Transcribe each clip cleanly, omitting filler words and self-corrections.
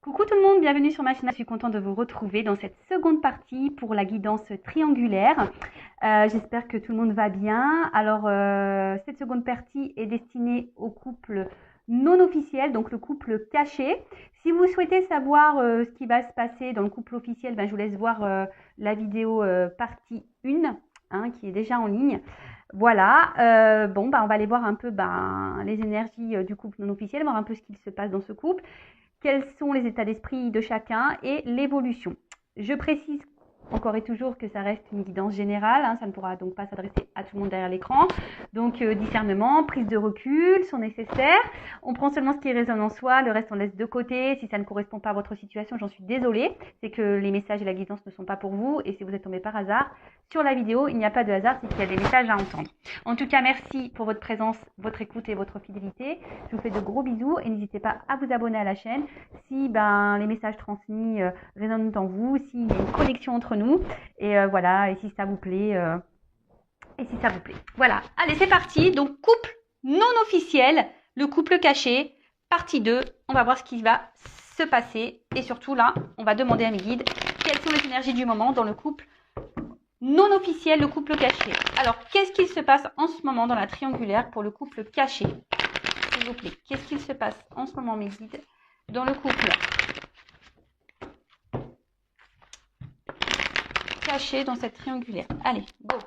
Coucou tout le monde, bienvenue sur ma chaîne. Je suis contente de vous retrouver dans cette seconde partie pour la guidance triangulaire. J'espère que tout le monde va bien. Alors, cette seconde partie est destinée au couple non officiel, donc le couple caché. Si vous souhaitez savoir ce qui va se passer dans le couple officiel, je vous laisse voir la vidéo partie 1 qui est déjà en ligne. Voilà, on va aller voir un peu les énergies du couple non officiel, voir un peu ce qu'il se passe dans ce couple. Quels sont les états d'esprit de chacun et l'évolution. Je précise encore et toujours que ça reste une guidance générale, ça ne pourra donc pas s'adresser à tout le monde derrière l'écran. Donc discernement, prise de recul sont nécessaires. On prend seulement ce qui résonne en soi, le reste on laisse de côté. Si ça ne correspond pas à votre situation, j'en suis désolée. C'est que les messages et la guidance ne sont pas pour vous. Et si vous êtes tombé par hasard sur la vidéo, il n'y a pas de hasard, c'est qu'il y a des messages à entendre. En tout cas, merci pour votre présence, votre écoute et votre fidélité. Je vous fais de gros bisous et n'hésitez pas à vous abonner à la chaîne si les messages transmis résonnent en vous, s'il y a une connexion entre nous, et voilà, et si ça vous plaît, Voilà, allez, c'est parti. Donc, couple non officiel, le couple caché, partie 2. On va voir ce qui va se passer. Et surtout, là, on va demander à mes guides quelles sont les énergies du moment dans le couple non officiel, le couple caché. Alors, qu'est-ce qu'il se passe en ce moment dans la triangulaire pour le couple caché? S'il vous plaît, qu'est-ce qu'il se passe en ce moment, mes guides, dans le couple caché dans cette triangulaire? Allez, go.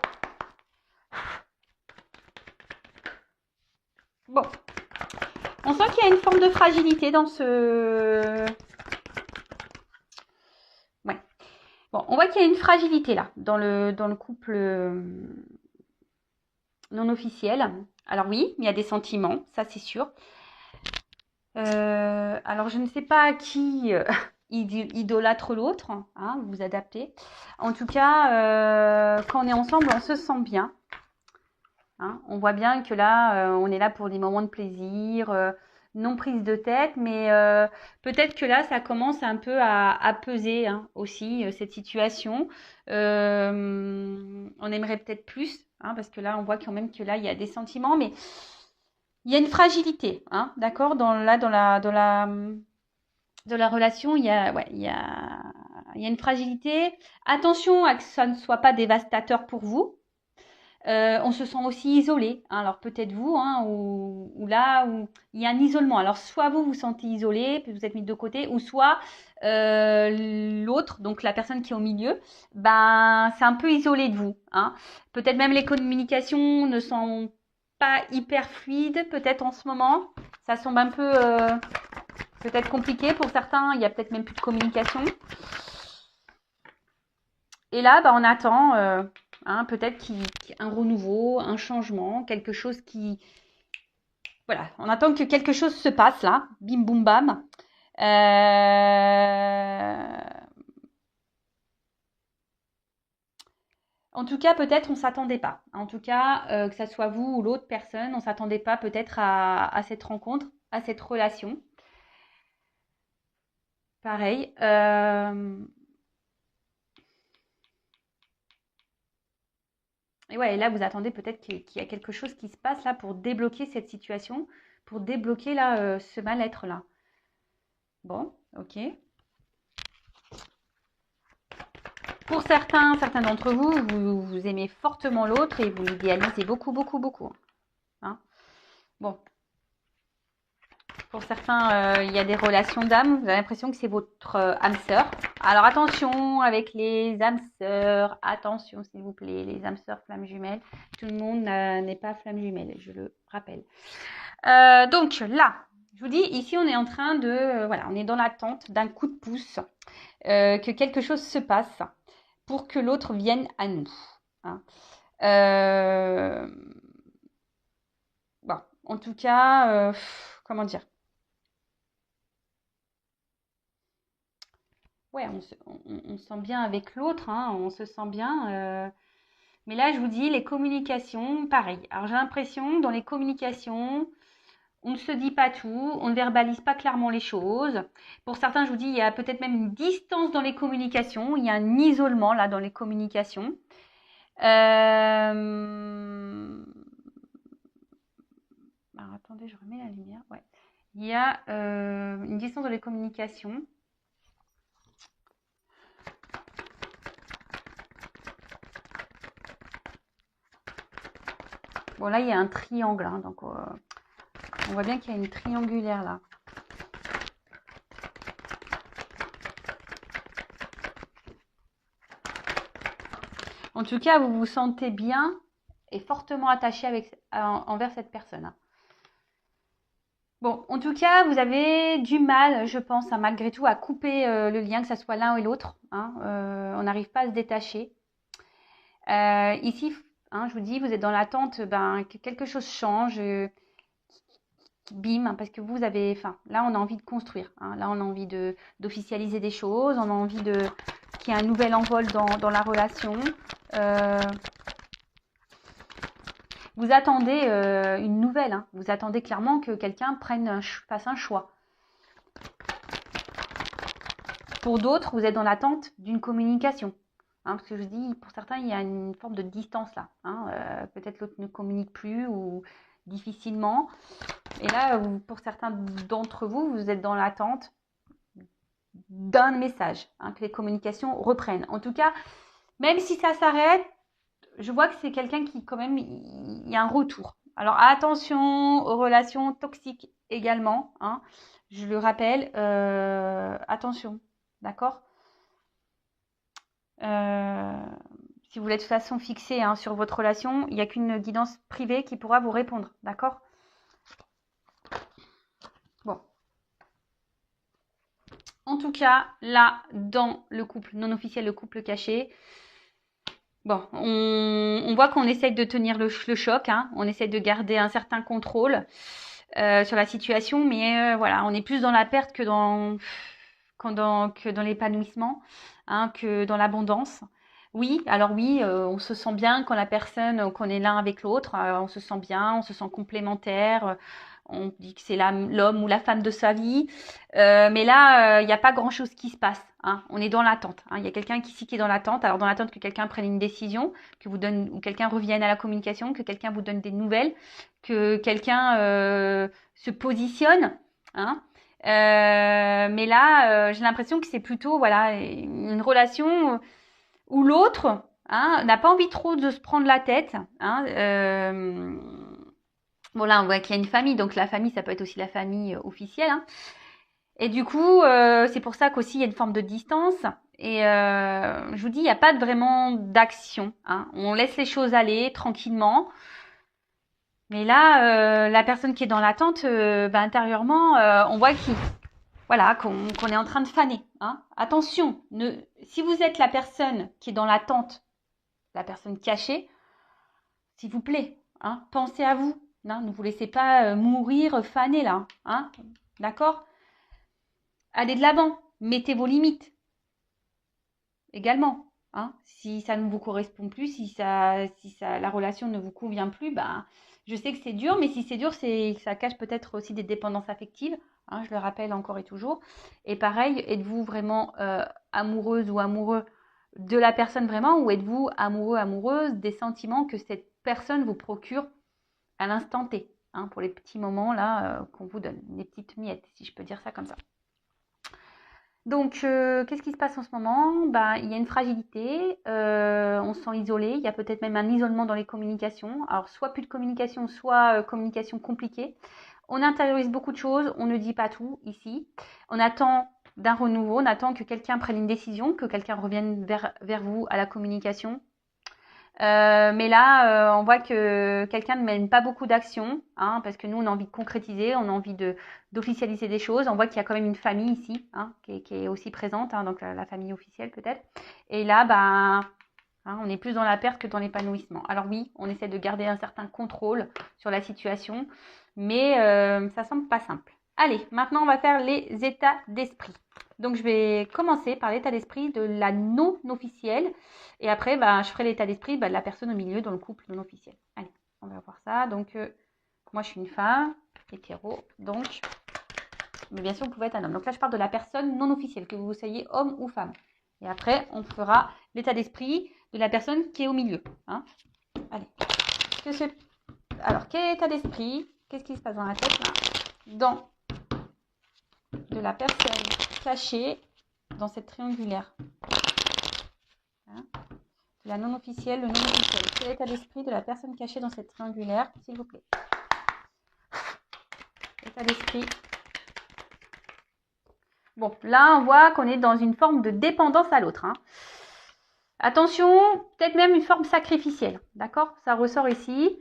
Bon, on sent qu'il y a une forme de fragilité dans ce... Ouais. Bon, on voit qu'il y a une fragilité là, dans le couple non officiel. Alors oui, il y a des sentiments, ça c'est sûr. Alors je ne sais pas qui idolâtre l'autre, vous vous adaptez. En tout cas, quand on est ensemble, on se sent bien. On voit bien que là, on est là pour des moments de plaisir, non prise de tête, mais peut-être que là, ça commence un peu à peser aussi, cette situation. On aimerait peut-être plus, parce que là, on voit quand même que là, il y a des sentiments, mais il y a une fragilité, d'accord, dans la relation, il y a une fragilité. Attention à que ça ne soit pas dévastateur pour vous. On se sent aussi isolé. Alors peut-être vous, ou là où il y a un isolement. Alors soit vous vous sentez isolé, vous êtes mis de côté, ou soit l'autre, donc la personne qui est au milieu, c'est un peu isolé de vous. Peut-être même les communications ne sont pas hyper fluides, peut-être en ce moment. Ça semble un peu peut-être compliqué pour certains. Il y a peut-être même plus de communication. Et là, on attend peut-être qu'il y ait un renouveau, un changement, quelque chose qui... Voilà, on attend que quelque chose se passe là, bim boum bam. En tout cas, peut-être on ne s'attendait pas. En tout cas, que ça soit vous ou l'autre personne, on ne s'attendait pas peut-être à cette rencontre, à cette relation. Pareil. Et ouais, et là, vous attendez peut-être qu'il y a quelque chose qui se passe là pour débloquer cette situation, pour débloquer là ce mal-être là. Bon, ok. Pour certains d'entre vous, vous aimez fortement l'autre et vous l'idéalisez beaucoup, beaucoup, beaucoup. Bon. Pour certains, il y a des relations d'âme. Vous avez l'impression que c'est votre âme sœur. Alors attention avec les âmes sœurs. Attention s'il vous plaît, les âmes sœurs flammes jumelles. Tout le monde n'est pas flamme jumelle, je le rappelle. Donc là, je vous dis, ici on est en train de... voilà, on est dans l'attente d'un coup de pouce. Que quelque chose se passe pour que l'autre vienne à nous. Bon, en tout cas, comment dire? Ouais, on se sent bien avec l'autre, on se sent bien. Mais là, je vous dis, les communications, pareil. Alors, j'ai l'impression, dans les communications, on ne se dit pas tout, on ne verbalise pas clairement les choses. Pour certains, je vous dis, il y a peut-être même une distance dans les communications, il y a un isolement là dans les communications. Alors, attendez, je remets la lumière. Ouais. Il y a une distance dans les communications. Bon, là, il y a un triangle, hein, donc on voit bien qu'il y a une triangulaire là. En tout cas, vous vous sentez bien et fortement attaché envers cette personne. Hein. Bon, en tout cas, vous avez du mal, je pense, hein, malgré tout, à couper le lien, que ce soit l'un ou l'autre. Hein. On n'arrive pas à se détacher. Ici, hein, je vous dis, vous êtes dans l'attente que quelque chose change, bim, hein, parce que vous avez, là, on a envie de construire. Hein. Là, on a envie d'officialiser des choses, on a envie qu'il y ait un nouvel envol dans la relation. Vous attendez une nouvelle, hein. Vous attendez clairement que quelqu'un fasse un choix. Pour d'autres, vous êtes dans l'attente d'une communication. Hein, parce que je vous dis, pour certains, il y a une forme de distance là. Hein, peut-être l'autre ne communique plus ou difficilement. Et là, pour certains d'entre vous, vous êtes dans l'attente d'un message, hein, que les communications reprennent. En tout cas, même si ça s'arrête, je vois que c'est quelqu'un qui, quand même, il y a un retour. Alors, attention aux relations toxiques également. Hein. Je le rappelle, attention, d'accord si vous voulez de toute façon fixé hein, sur votre relation, il n'y a qu'une guidance privée qui pourra vous répondre, d'accord? Bon. En tout cas, là, dans le couple non officiel, le couple caché, bon, on voit qu'on essaye de tenir le choc, hein, on essaye de garder un certain contrôle sur la situation, mais voilà, on est plus dans la perte que dans l'épanouissement, hein, que dans l'abondance. Oui, alors oui, on se sent bien quand la personne, qu'on est l'un avec l'autre, on se sent bien, on se sent complémentaire, on dit que c'est l'homme ou la femme de sa vie, mais là, il n'y a pas grand-chose qui se passe. Hein, on est dans l'attente. Hein, il y a quelqu'un ici qui est dans l'attente. Alors dans l'attente que quelqu'un prenne une décision, ou quelqu'un revienne à la communication, que quelqu'un vous donne des nouvelles, que quelqu'un se positionne. Hein, mais là, j'ai l'impression que c'est plutôt voilà une relation où l'autre hein, n'a pas envie trop de se prendre la tête. Hein, bon là, on voit qu'il y a une famille, donc la famille, ça peut être aussi la famille officielle. Hein. Et du coup, c'est pour ça qu'aussi il y a une forme de distance. Et je vous dis, il n'y a pas vraiment d'action. Hein. On laisse les choses aller tranquillement. Mais là, la personne qui est dans l'attente, intérieurement, on voit qu'on est en train de faner. Hein. Attention, si vous êtes la personne qui est dans l'attente, la personne cachée, s'il vous plaît, hein, pensez à vous. Hein, ne vous laissez pas mourir faner là. Hein, d'accord ? Allez de l'avant, mettez vos limites également. Hein, si ça ne vous correspond plus, si la relation ne vous convient plus, je sais que c'est dur, mais si c'est dur, ça cache peut-être aussi des dépendances affectives. Hein, je le rappelle encore et toujours. Et pareil, êtes-vous vraiment amoureuse ou amoureux de la personne vraiment, ou êtes-vous amoureux, amoureuse des sentiments que cette personne vous procure à l'instant T, hein, pour les petits moments là qu'on vous donne, les petites miettes, si je peux dire ça comme ça. Donc, qu'est-ce qui se passe en ce moment? Il y a une fragilité, on se sent isolé, il y a peut-être même un isolement dans les communications. Alors, soit plus de communication, soit communication compliquée. On intériorise beaucoup de choses, on ne dit pas tout ici. On attend d'un renouveau, on attend que quelqu'un prenne une décision, que quelqu'un revienne vers vous à la communication. Mais là, on voit que quelqu'un ne mène pas beaucoup d'actions, hein, parce que nous, on a envie de concrétiser, on a envie d'officialiser des choses. On voit qu'il y a quand même une famille ici, hein, qui est aussi présente, hein, donc la famille officielle peut-être. Et là, hein, on est plus dans la perte que dans l'épanouissement. Alors oui, on essaie de garder un certain contrôle sur la situation, mais ça semble pas simple. Allez, maintenant, on va faire les états d'esprit. Donc, je vais commencer par l'état d'esprit de la non officielle. Et après, je ferai l'état d'esprit de la personne au milieu dans le couple non officiel. Allez, on va voir ça. Donc, moi, je suis une femme, hétéro. Donc, mais bien sûr, vous pouvez être un homme. Donc là, je parle de la personne non officielle, que vous soyez homme ou femme. Et après, on fera l'état d'esprit de la personne qui est au milieu. Hein. Allez. Alors, quel état d'esprit? Qu'est-ce qui se passe dans la tête là? Dans de la personne cachée dans cette triangulaire. Hein. La non officielle, le non officiel. Quel est l'état d'esprit de la personne cachée dans cette triangulaire, s'il vous plaît? État d'esprit. Bon, là, on voit qu'on est dans une forme de dépendance à l'autre. Hein. Attention, peut-être même une forme sacrificielle. D'accord? Ça ressort ici.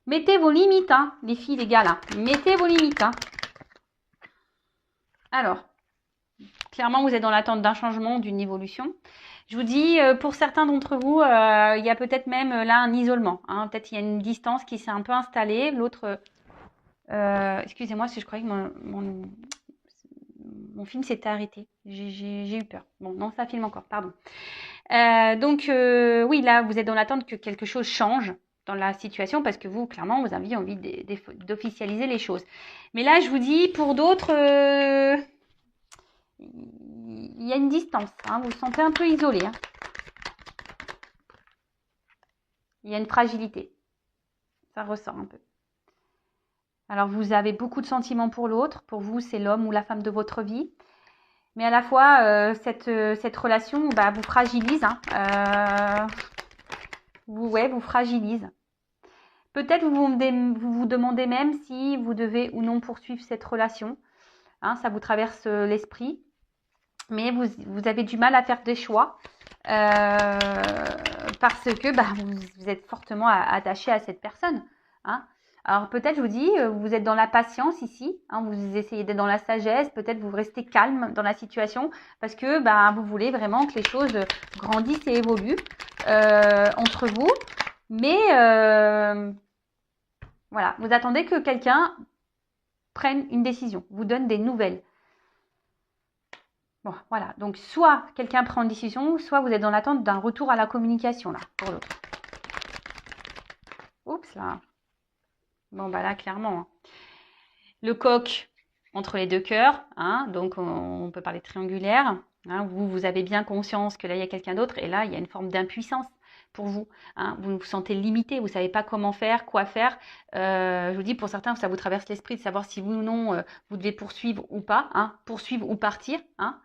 Mettez vos limites, hein, les filles, les gars, là. Mettez vos limites. Hein. Alors, clairement, vous êtes dans l'attente d'un changement, d'une évolution. Je vous dis, pour certains d'entre vous, il y a peut-être même là un isolement. Hein. Peut-être il y a une distance qui s'est un peu installée. L'autre, excusez-moi si je croyais que mon film s'était arrêté. J'ai eu peur. Bon, non, ça filme encore, pardon. Donc, oui, là, vous êtes dans l'attente que quelque chose change dans la situation parce que vous, clairement, vous avez envie d'officialiser les choses. Mais là, je vous dis, pour d'autres, il y a une distance. Hein, vous vous sentez un peu isolé. Hein. Il y a une fragilité. Ça ressort un peu. Alors, vous avez beaucoup de sentiments pour l'autre. Pour vous, c'est l'homme ou la femme de votre vie. Mais à la fois, cette relation vous fragilise. Hein. Vous fragilise. Peut-être vous vous demandez même si vous devez ou non poursuivre cette relation. Hein, ça vous traverse l'esprit. Mais vous avez du mal à faire des choix. Parce que vous êtes fortement attaché à cette personne. Hein. Alors peut-être, je vous dis, vous êtes dans la patience ici, hein, vous essayez d'être dans la sagesse, peut-être vous restez calme dans la situation parce que vous voulez vraiment que les choses grandissent et évoluent entre vous. Mais voilà, vous attendez que quelqu'un prenne une décision, vous donne des nouvelles. Bon, voilà. Donc, soit quelqu'un prend une décision, soit vous êtes dans l'attente d'un retour à la communication, là, pour l'autre. Oups, là. Bon, là, clairement. Hein. Le coq entre les deux cœurs. Hein, donc, on peut parler triangulaire. Hein, vous avez bien conscience que là, il y a quelqu'un d'autre. Et là, il y a une forme d'impuissance pour vous. Hein, vous vous sentez limité. Vous ne savez pas comment faire, quoi faire. Je vous dis, pour certains, ça vous traverse l'esprit de savoir si oui ou non, vous devez poursuivre ou pas. Hein, poursuivre ou partir. Hein.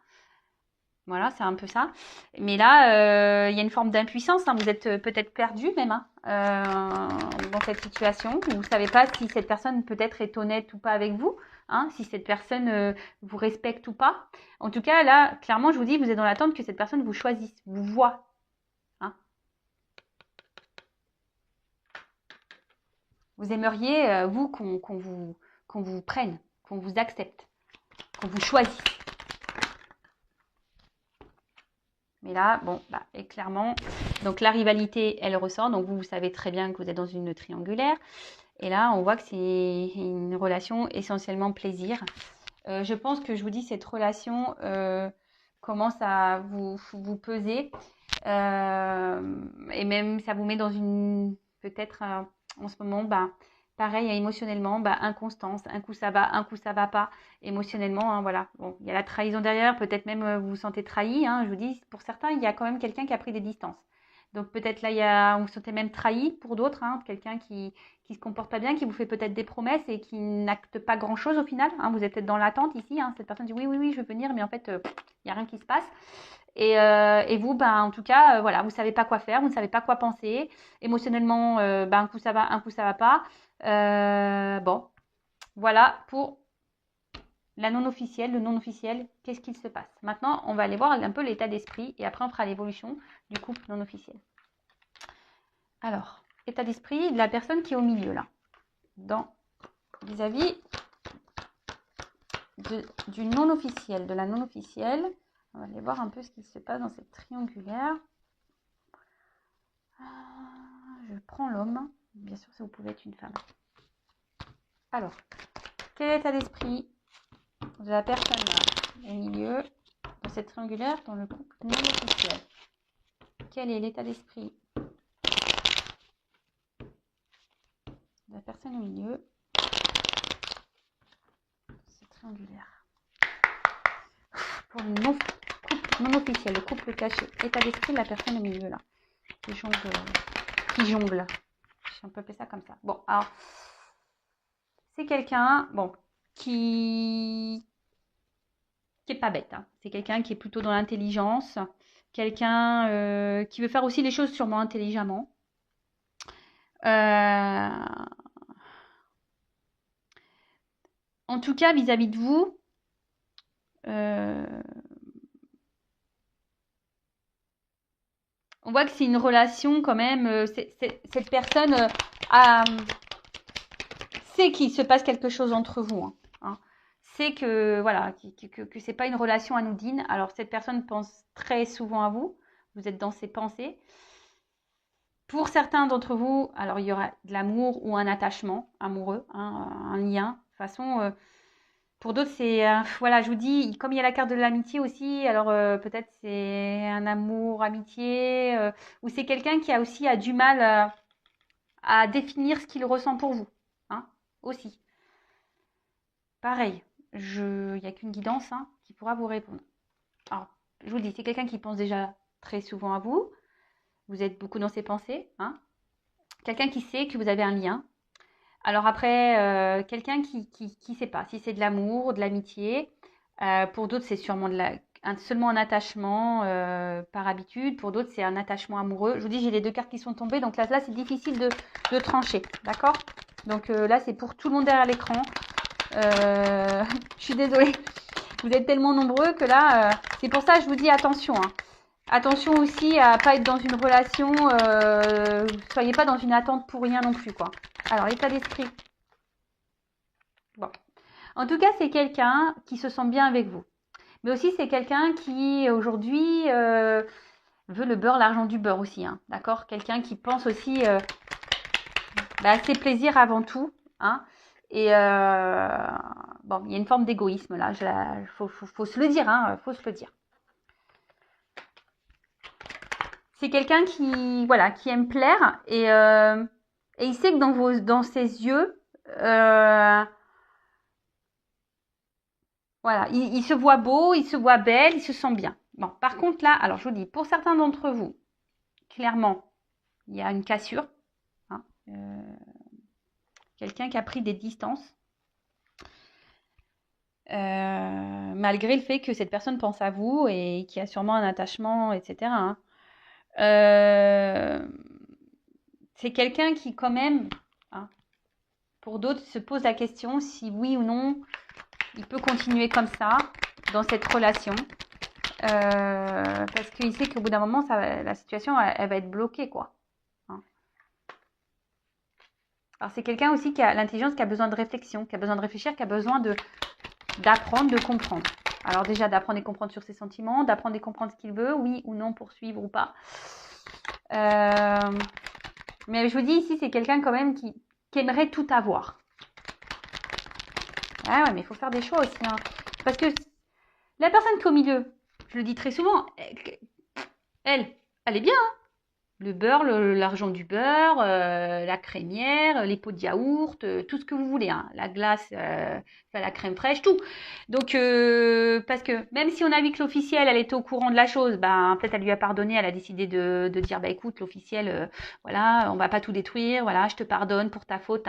Voilà, c'est un peu ça. Mais là, il y a une forme d'impuissance. Hein. Vous êtes peut-être perdu même dans cette situation. Vous ne savez pas si cette personne peut-être est honnête ou pas avec vous. Hein, si cette personne vous respecte ou pas. En tout cas, là, clairement, je vous dis, vous êtes dans l'attente que cette personne vous choisisse, vous voit. Hein. Vous aimeriez, vous, qu'on vous prenne, qu'on vous accepte, qu'on vous choisisse. Mais là, bon, et clairement, donc la rivalité, elle ressort. Donc vous savez très bien que vous êtes dans une triangulaire. Et là, on voit que c'est une relation essentiellement plaisir. Je pense que je vous dis, cette relation commence à vous peser. Et même, ça vous met dans une, peut-être en ce moment, pareil, émotionnellement, inconstance. Un coup ça va pas. Émotionnellement, hein, voilà. Bon, il y a la trahison derrière, peut-être même vous vous sentez trahi. Hein, je vous dis, pour certains, il y a quand même quelqu'un qui a pris des distances. Donc peut-être là, on vous sentez même trahi pour d'autres, hein, quelqu'un qui se comporte pas bien, qui vous fait peut-être des promesses et qui n'acte pas grand-chose au final. Hein, vous êtes peut-être dans l'attente ici. Hein, cette personne dit oui, je veux venir, mais en fait, il n'y a rien qui se passe. Et vous, en tout cas, voilà, vous ne savez pas quoi faire, vous ne savez pas quoi penser. Émotionnellement, un coup ça va pas. Bon, voilà pour la non officielle, le non officiel, qu'est-ce qu'il se passe. Maintenant, on va aller voir un peu l'état d'esprit et après on fera l'évolution du couple non officiel. Alors, état d'esprit de la personne qui est au milieu là, vis-à-vis du non officiel, de la non officielle. On va aller voir un peu ce qui se passe dans cette triangulaire. Je prends l'homme. Bien sûr, ça vous pouvez être une femme. Alors, quel est l'état d'esprit de la personne là, au milieu, dans cette triangulaire, dans le couple non officiel? Quel est l'état d'esprit de la personne au milieu, cette triangulaire? Pour le couple non officiel, le couple caché. État d'esprit de la personne au milieu là, qui jongle. On peut appeler ça comme ça. Bon, alors, c'est quelqu'un, qui est pas bête. Hein. C'est quelqu'un qui est plutôt dans l'intelligence, quelqu'un qui veut faire aussi les choses sûrement intelligemment. En tout cas, vis-à-vis de vous, on voit que c'est une relation quand même. Cette personne sait qu'il se passe quelque chose entre vous. Hein. C'est que voilà, que c'est pas une relation anodine. Alors cette personne pense très souvent à vous. Vous êtes dans ses pensées. Pour certains d'entre vous, alors il y aura de l'amour ou un attachement amoureux, hein, un lien. De toute façon, pour d'autres, c'est voilà, je vous dis, comme il y a la carte de l'amitié aussi, alors peut-être c'est un amour, amitié, ou c'est quelqu'un qui a aussi du mal à définir ce qu'il ressent pour vous, hein, aussi. Pareil, il n'y a qu'une guidance hein, qui pourra vous répondre. Alors, je vous le dis, c'est quelqu'un qui pense déjà très souvent à vous. Vous êtes beaucoup dans ses pensées. Hein. Quelqu'un qui sait que vous avez un lien. Alors après, quelqu'un qui sait pas si c'est de l'amour, de l'amitié. Pour d'autres, c'est sûrement seulement un attachement par habitude. Pour d'autres, c'est un attachement amoureux. Je vous dis, j'ai les deux cartes qui sont tombées. Donc là c'est difficile de trancher. D'accord. Donc là, c'est pour tout le monde derrière l'écran. Je suis désolée. Vous êtes tellement nombreux que là, c'est pour ça que je vous dis attention. Hein. Attention aussi à pas être dans une relation, soyez pas dans une attente pour rien non plus, quoi. Alors, l'état d'esprit. Bon. En tout cas, c'est quelqu'un qui se sent bien avec vous. Mais aussi, c'est quelqu'un qui, aujourd'hui, veut le beurre, l'argent du beurre aussi. Hein, d'accord. Quelqu'un qui pense aussi à ses plaisirs avant tout. Hein, et bon, il y a une forme d'égoïsme là. Faut se le dire. Hein, faut se le dire. C'est quelqu'un qui, voilà, qui aime plaire et il sait que dans ses yeux, voilà, il se voit beau, il se voit belle, il se sent bien. Bon, par contre là, alors je vous dis, pour certains d'entre vous, clairement, il y a une cassure. Hein, quelqu'un qui a pris des distances. Malgré le fait que cette personne pense à vous et qui a sûrement un attachement, etc. Hein. C'est quelqu'un qui quand même, hein, pour d'autres, se pose la question si oui ou non, il peut continuer comme ça, dans cette relation. Parce qu'il sait qu'au bout d'un moment, la situation, elle va être bloquée, quoi. Hein. Alors, c'est quelqu'un aussi qui a l'intelligence, qui a besoin de réflexion, qui a besoin de réfléchir, qui a besoin d'apprendre, de comprendre. Alors déjà, d'apprendre et comprendre sur ses sentiments, d'apprendre et comprendre ce qu'il veut, oui ou non, poursuivre ou pas. Mais je vous dis ici, c'est quelqu'un quand même qui aimerait tout avoir. Ah ouais, mais il faut faire des choix aussi. Hein. Parce que la personne qui est au milieu, je le dis très souvent, elle est bien. Hein. Le beurre, l'argent du beurre, la crémière, les pots de yaourt, tout ce que vous voulez. Hein. La glace, la crème fraîche, tout. Donc, parce que même si on a vu que l'officiel, elle était au courant de la chose, ben, peut-être elle lui a pardonné, elle a décidé de dire, bah écoute, l'officiel, voilà, on va pas tout détruire, voilà, je te pardonne pour ta faute,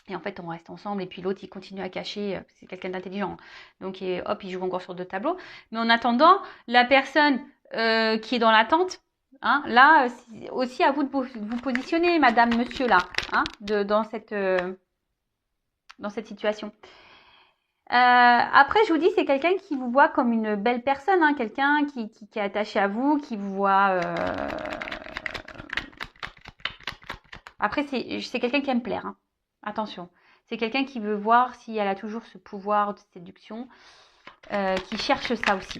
et en fait, on reste ensemble. Et puis l'autre, il continue à cacher. C'est quelqu'un d'intelligent. Donc, hop, il joue encore sur 2 tableaux. Mais en attendant, la personne qui est dans l'attente, hein, là, c'est aussi à vous de vous positionner, madame, monsieur, là, hein, dans cette situation. Après, je vous dis, c'est quelqu'un qui vous voit comme une belle personne, hein, quelqu'un qui est attaché à vous, qui vous voit... Après, c'est quelqu'un qui aime plaire. Hein. Attention, c'est quelqu'un qui veut voir si elle a toujours ce pouvoir de séduction, qui cherche ça aussi,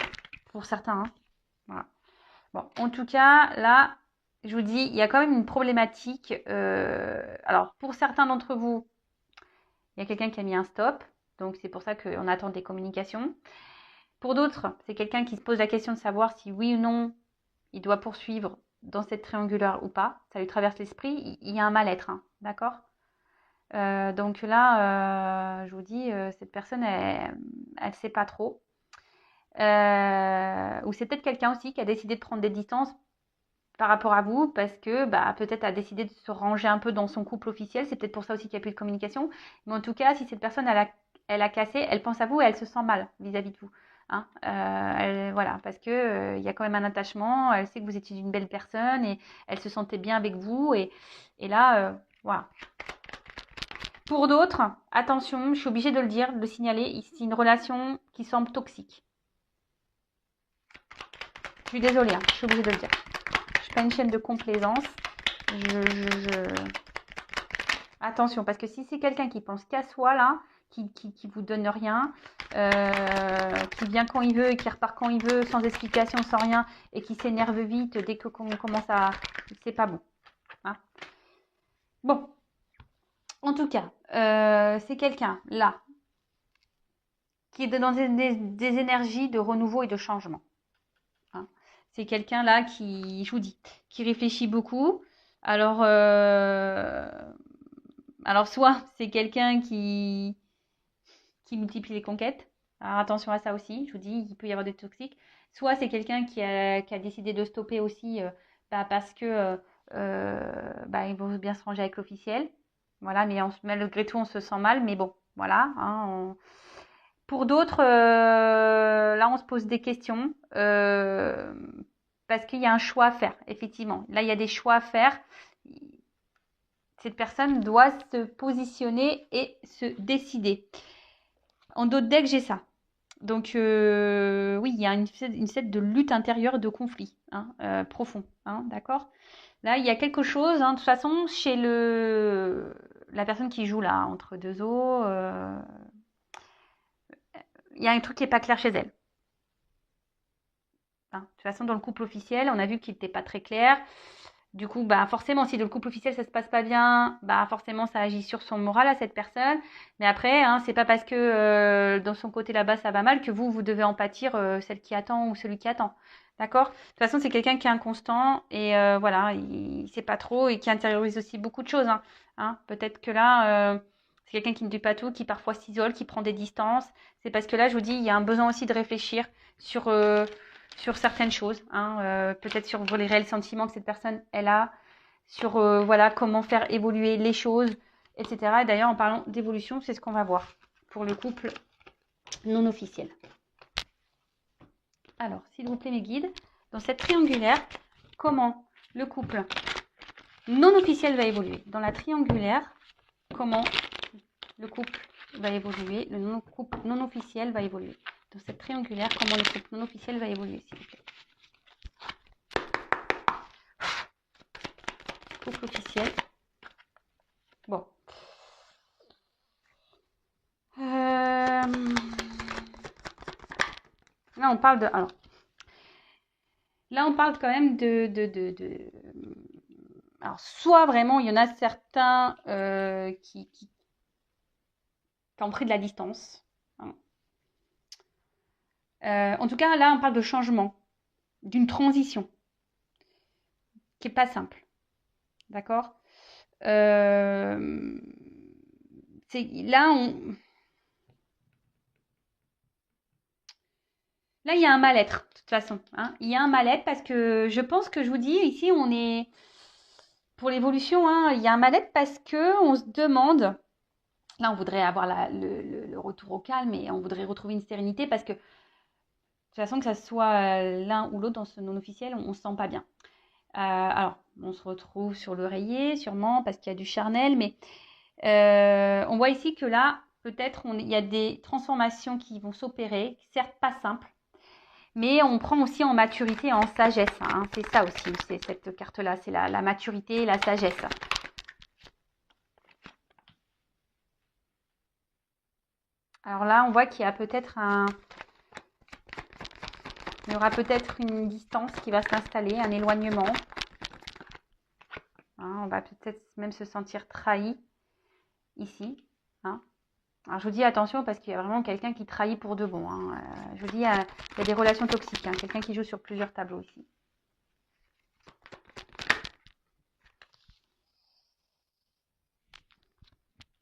pour certains. Hein. Voilà. Bon, en tout cas, là, je vous dis, il y a quand même une problématique. Alors, pour certains d'entre vous, il y a quelqu'un qui a mis un stop, donc c'est pour ça qu'on attend des communications. Pour d'autres, c'est quelqu'un qui se pose la question de savoir si oui ou non, il doit poursuivre dans cette triangulaire ou pas. Ça lui traverse l'esprit, il y a un mal-être, hein, d'accord ? Donc là, je vous dis, cette personne, elle sait pas trop. Ou c'est peut-être quelqu'un aussi qui a décidé de prendre des distances par rapport à vous parce que peut-être a décidé de se ranger un peu dans son couple officiel. C'est peut-être pour ça aussi qu'il n'y a plus de communication. Mais en tout cas, si cette personne, elle a cassé, elle pense à vous et elle se sent mal vis-à-vis de vous. Hein. Voilà, parce que il y a quand même un attachement. Elle sait que vous étiez une belle personne et elle se sentait bien avec vous. Et là, voilà. Pour d'autres, attention, je suis obligée de le dire, de le signaler, c'est une relation qui semble toxique. Je suis désolée, hein, je suis obligée de le dire. Je suis pas une chaîne de complaisance. Attention, parce que si c'est quelqu'un qui pense qu'à soi, là, qui vous donne rien, qui vient quand il veut et qui repart quand il veut, sans explication, sans rien, et qui s'énerve vite dès que qu'on commence à... C'est pas bon. Hein. Bon, en tout cas, c'est quelqu'un, là, qui est dans des énergies de renouveau et de changement. Hein. C'est quelqu'un là qui, je vous dis, qui réfléchit beaucoup. Alors, soit c'est quelqu'un qui multiplie les conquêtes. Alors attention à ça aussi, je vous dis, il peut y avoir des toxiques. Soit c'est quelqu'un qui a décidé de stopper aussi parce que il vaut bien se ranger avec l'officiel. Voilà, mais malgré tout, on se sent mal. Mais bon, voilà. Hein, Pour d'autres, là, on se pose des questions parce qu'il y a un choix à faire, effectivement. Là, il y a des choix à faire. Cette personne doit se positionner et se décider. En d'autres decks, j'ai ça. Donc, oui, il y a une sorte de lutte intérieure, de conflit profond. Hein, d'accord. Là, il y a quelque chose, de toute façon, chez la personne qui joue là, entre deux eaux, il y a un truc qui n'est pas clair chez elle. Hein. De toute façon, dans le couple officiel, on a vu qu'il n'était pas très clair. Du coup, forcément, si dans le couple officiel ça se passe pas bien, forcément ça agit sur son moral à cette personne. Mais après, c'est pas parce que dans son côté là-bas ça va mal que vous devez en pâtir, celle qui attend ou celui qui attend. D'accord? De toute façon, c'est quelqu'un qui est inconstant et voilà, il sait pas trop et qui intériorise aussi beaucoup de choses. Peut-être que là, c'est quelqu'un qui ne dit pas tout, qui parfois s'isole, qui prend des distances. C'est parce que là, je vous dis, il y a un besoin aussi de réfléchir sur certaines choses, peut-être sur les réels sentiments que cette personne elle a, sur voilà comment faire évoluer les choses, etc. Et d'ailleurs, en parlant d'évolution, c'est ce qu'on va voir pour le couple non officiel. Alors, s'il vous plaît, mes guides, dans cette triangulaire, comment le couple non officiel va évoluer? Dans la triangulaire, comment le couple va évoluer? Le couple non officiel va évoluer. Dans cette triangulaire, comment le couple non officiel va évoluer, s'il vous plaît? Couple officiel. Bon. Là, on parle de. Alors, là, on parle quand même de. Alors, soit vraiment, il y en a certains qui ont pris de la distance. Hein. En tout cas, là, on parle de changement, d'une transition qui n'est pas simple. D'accord. Là, Là, il y a un mal-être, de toute façon. Il y a un mal-être parce que je pense que je vous dis, ici, on est. Pour l'évolution, il y a un mal-être parce que on se demande. Là, on voudrait avoir le retour au calme et on voudrait retrouver une sérénité parce que, de toute façon, que ça soit l'un ou l'autre dans ce non-officiel, on ne se sent pas bien. Alors, on se retrouve sur l'oreiller, sûrement, parce qu'il y a du charnel, mais on voit ici que là, peut-être, il y a des transformations qui vont s'opérer, certes pas simples, mais on prend aussi en maturité et en sagesse. C'est ça aussi, c'est cette carte-là, c'est la maturité et la sagesse. Alors là, on voit qu'il y a peut-être il y aura peut-être une distance qui va s'installer, un éloignement. On va peut-être même se sentir trahi ici. Alors je vous dis attention parce qu'il y a vraiment quelqu'un qui trahit pour de bon. Je vous dis, il y a des relations toxiques. Quelqu'un qui joue sur plusieurs tableaux ici.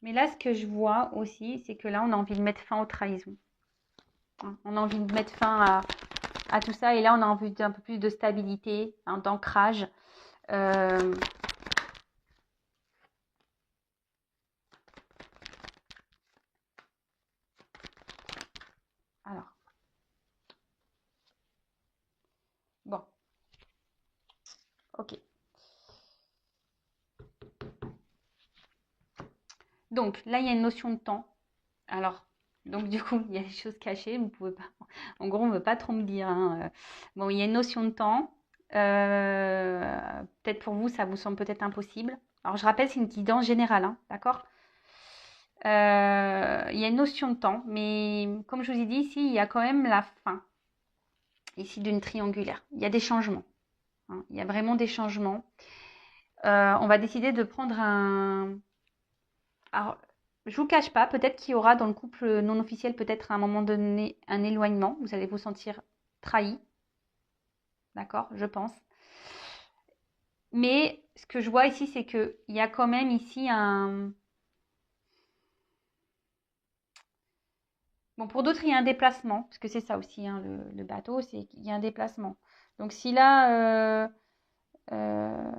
Mais là, ce que je vois aussi, c'est que là, on a envie de mettre fin aux trahisons. On a envie de mettre fin à tout ça. Et là, on a envie d'un peu plus de stabilité, d'ancrage. Alors, Donc, là, il y a une notion de temps. Alors, donc du coup, il y a des choses cachées, vous pouvez pas. En gros, on ne veut pas trop me dire, hein. Bon, il y a une notion de temps. Peut-être pour vous, ça vous semble peut-être impossible. Alors, je rappelle, c'est une guidance générale, hein, d'accord? Il y a une notion de temps, mais comme je vous ai dit ici, il y a quand même la fin, ici, d'une triangulaire. Il y a des changements, hein. Il y a vraiment des changements. On va décider de prendre un... Alors, je vous cache pas, peut-être qu'il y aura dans le couple non officiel, peut-être à un moment donné, un éloignement. Vous allez vous sentir trahi, d'accord, je pense. Mais ce que je vois ici, c'est qu'il y a quand même ici un... Bon, pour d'autres, il y a un déplacement, parce que c'est ça aussi, hein, le bateau, c'est qu'il y a un déplacement. Donc si là... euh,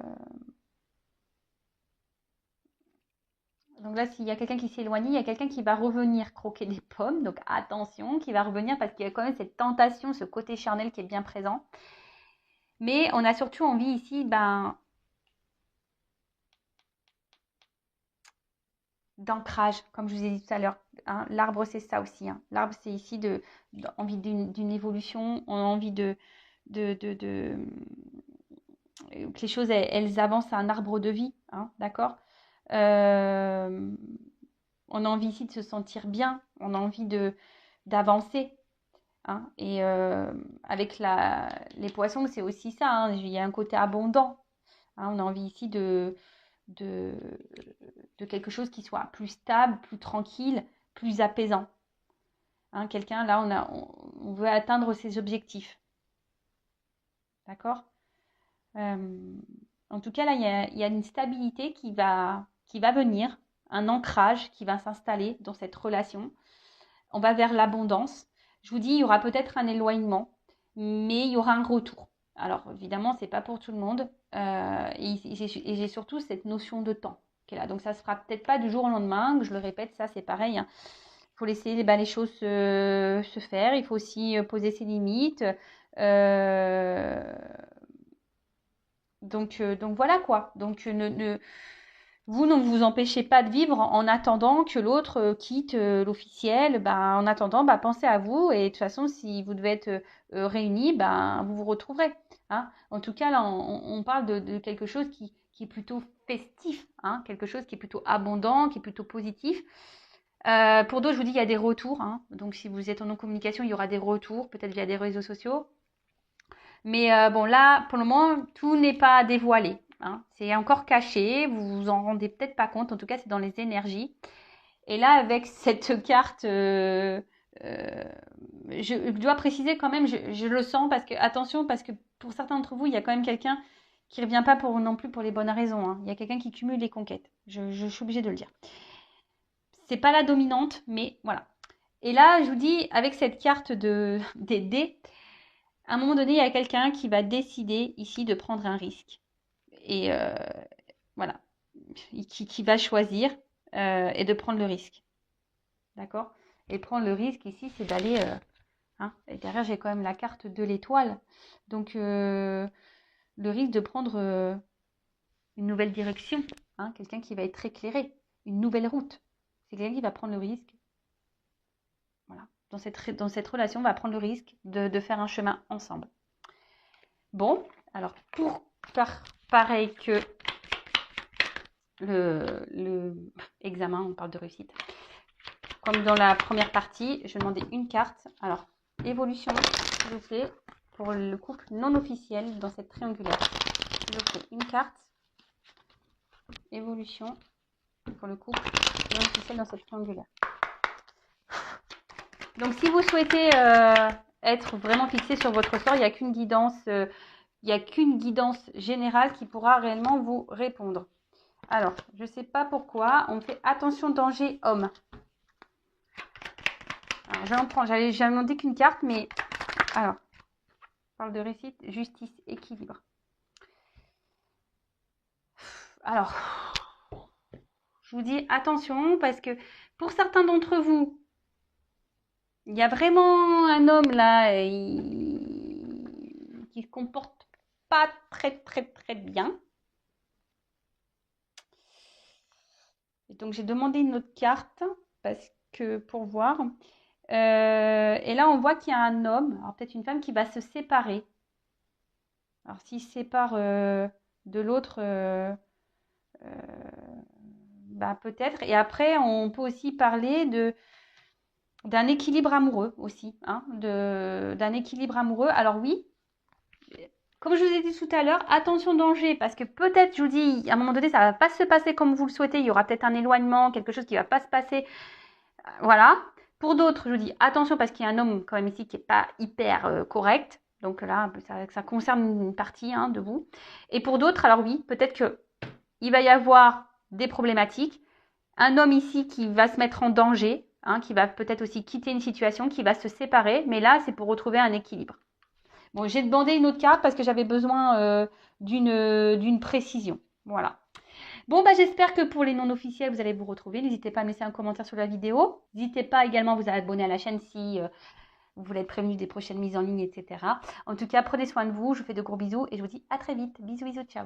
donc là, s'il y a quelqu'un qui s'éloigne, il y a quelqu'un qui va revenir croquer des pommes. Donc attention, qui va revenir parce qu'il y a quand même cette tentation, ce côté charnel qui est bien présent. Mais on a surtout envie ici d'ancrage, comme je vous ai dit tout à l'heure, hein. L'arbre, c'est ça aussi, hein. L'arbre, c'est ici envie d'une évolution, on a envie que les choses, elles avancent à un arbre de vie, hein, d'accord. Euh, on a envie ici de se sentir bien, on a envie d'avancer, hein. Et avec les poissons, c'est aussi ça, hein. Il y a un côté abondant, hein. On a envie ici de, de quelque chose qui soit plus stable, plus tranquille, plus apaisant, hein. Quelqu'un, là, on veut atteindre ses objectifs. D'accord. En tout cas, là, il y a une stabilité qui va venir, un ancrage qui va s'installer dans cette relation. On va vers l'abondance. Je vous dis, il y aura peut-être un éloignement, mais il y aura un retour. Alors, évidemment, c'est pas pour tout le monde. Et j'ai surtout cette notion de temps qui est là. Donc, ça se fera peut-être pas du jour au lendemain. Je le répète, ça, c'est pareil, hein. Il faut laisser les choses se faire. Il faut aussi poser ses limites. Euh, donc voilà quoi. Donc vous ne vous empêchez pas de vivre en attendant que l'autre quitte l'officiel. Ben, en attendant, ben, pensez à vous et de toute façon, si vous devez être réunis, ben, vous vous retrouverez, hein. En tout cas, là, on parle de quelque chose qui est plutôt festif, hein, quelque chose qui est plutôt abondant, qui est plutôt positif. Pour d'autres, je vous dis, il y a des retours, hein. Donc, si vous êtes en non-communication, il y aura des retours, peut-être via des réseaux sociaux. Mais bon, là, pour le moment, tout n'est pas dévoilé, hein. C'est encore caché, vous vous en rendez peut-être pas compte. En tout cas, c'est dans les énergies. Et là, avec cette carte, euh, je dois préciser quand même, je le sens parce que, attention, parce que pour certains d'entre vous, il y a quand même quelqu'un qui ne revient pas non plus pour les bonnes raisons, hein. Il y a quelqu'un qui cumule les conquêtes. Je suis obligée de le dire. C'est pas la dominante, mais voilà. Et là, je vous dis, avec cette carte des dés, à un moment donné, il y a quelqu'un qui va décider ici de prendre un risque. Et voilà, qui va choisir et de prendre le risque. D'accord. Et prendre le risque ici, c'est d'aller... hein, et derrière, j'ai quand même la carte de l'étoile. Donc, le risque de prendre une nouvelle direction. Hein, quelqu'un qui va être éclairé. Une nouvelle route. C'est quelqu'un qui va prendre le risque. Voilà. Dans cette relation, on va prendre le risque de faire un chemin ensemble. Bon, alors pour faire pareil que le examen, on parle de réussite. Comme dans la première partie, je vais demander une carte. Alors, évolution, s'il vous plaît, pour le couple non officiel dans cette triangulaire. S'il vous plaît, une carte. Évolution pour le couple non officiel dans cette triangulaire. Donc, si vous souhaitez être vraiment fixé sur votre sort, il n'y a qu'une guidance, générale qui pourra réellement vous répondre. Alors, je ne sais pas pourquoi, on fait attention danger homme. Alors, je vais en prendre, j'avais demandé qu'une carte, mais alors, on parle de réussite, justice, équilibre. Alors, je vous dis attention parce que pour certains d'entre vous, il y a vraiment un homme là qui se comporte pas très très très bien. Donc, j'ai demandé une autre carte parce que pour voir. Et là, on voit qu'il y a un homme, alors peut-être une femme, qui va se séparer. Alors, s'il se sépare de l'autre, bah, peut-être. Et après, on peut aussi parler d'un équilibre amoureux aussi, hein, d'un équilibre amoureux. Alors oui, comme je vous ai dit tout à l'heure, attention danger, parce que peut-être, je vous dis, à un moment donné, ça ne va pas se passer comme vous le souhaitez, il y aura peut-être un éloignement, quelque chose qui ne va pas se passer, voilà. Pour d'autres, je vous dis, attention, parce qu'il y a un homme quand même ici qui n'est pas hyper correct, donc là, ça concerne une partie hein, de vous. Et pour d'autres, alors oui, peut-être qu'il va y avoir des problématiques, un homme ici qui va se mettre en danger, hein, qui va peut-être aussi quitter une situation, qui va se séparer, mais là, c'est pour retrouver un équilibre. Bon, j'ai demandé une autre carte parce que j'avais besoin d'une précision. Voilà. Bon, bah, j'espère que pour les non officiels, vous allez vous retrouver. N'hésitez pas à me laisser un commentaire sur la vidéo. N'hésitez pas également à vous abonner à la chaîne si vous voulez être prévenu des prochaines mises en ligne, etc. En tout cas, prenez soin de vous. Je vous fais de gros bisous et je vous dis à très vite. Bisous, bisous, ciao.